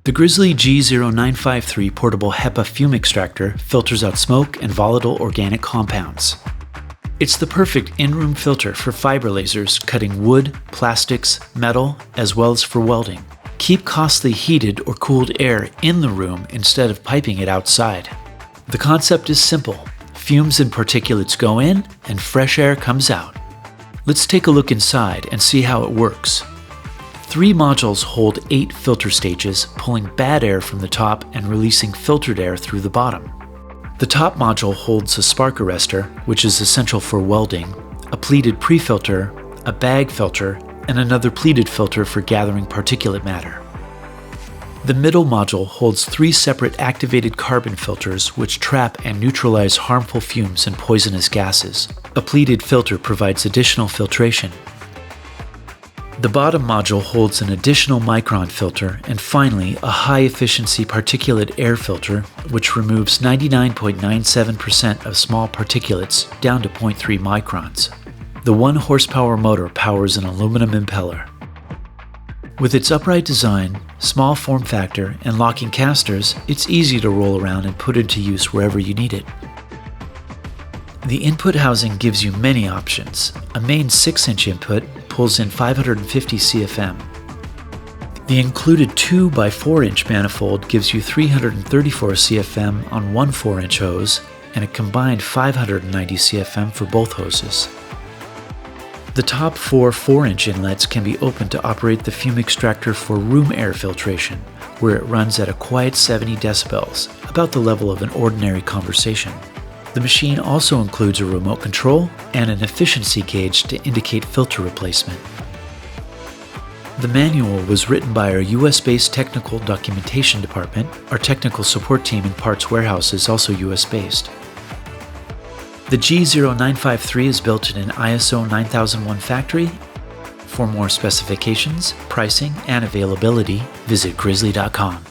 The Grizzly G0953 portable HEPA Fume Extractor filters out smoke and volatile organic compounds. It's the perfect in-room filter for fiber lasers cutting wood, plastics, metal, as well as for welding. Keep costly heated or cooled air in the room instead of piping it outside. The concept is simple. Fumes and particulates go in and fresh air comes out. Let's take a look inside and see how it works. 3 modules hold 8 filter stages, pulling bad air from the top and releasing filtered air through the bottom. The top module holds a spark arrestor, which is essential for welding, a pleated pre-filter, a bag filter, and another pleated filter for gathering particulate matter. The middle module holds 3 separate activated carbon filters which trap and neutralize harmful fumes and poisonous gases. A pleated filter provides additional filtration. The bottom module holds an additional micron filter and finally a high-efficiency particulate air filter which removes 99.97% of small particulates down to 0.3 microns. The 1 horsepower motor powers an aluminum impeller. With its upright design, small form factor, and locking casters, it's easy to roll around and put into use wherever you need it. The input housing gives you many options. A main 6-inch input pulls in 550 CFM. The included 2x4-inch manifold gives you 334 CFM on one 4-inch hose and a combined 590 CFM for both hoses. The top 4 4-inch inlets can be opened to operate the fume extractor for room air filtration, where it runs at a quiet 70 decibels, about the level of an ordinary conversation. The machine also includes a remote control and an efficiency gauge to indicate filter replacement. The manual was written by our US-based technical documentation department. Our technical support team and parts warehouse is also US-based. The G0953 is built in an ISO 9001 factory. For more specifications, pricing, and availability, visit grizzly.com.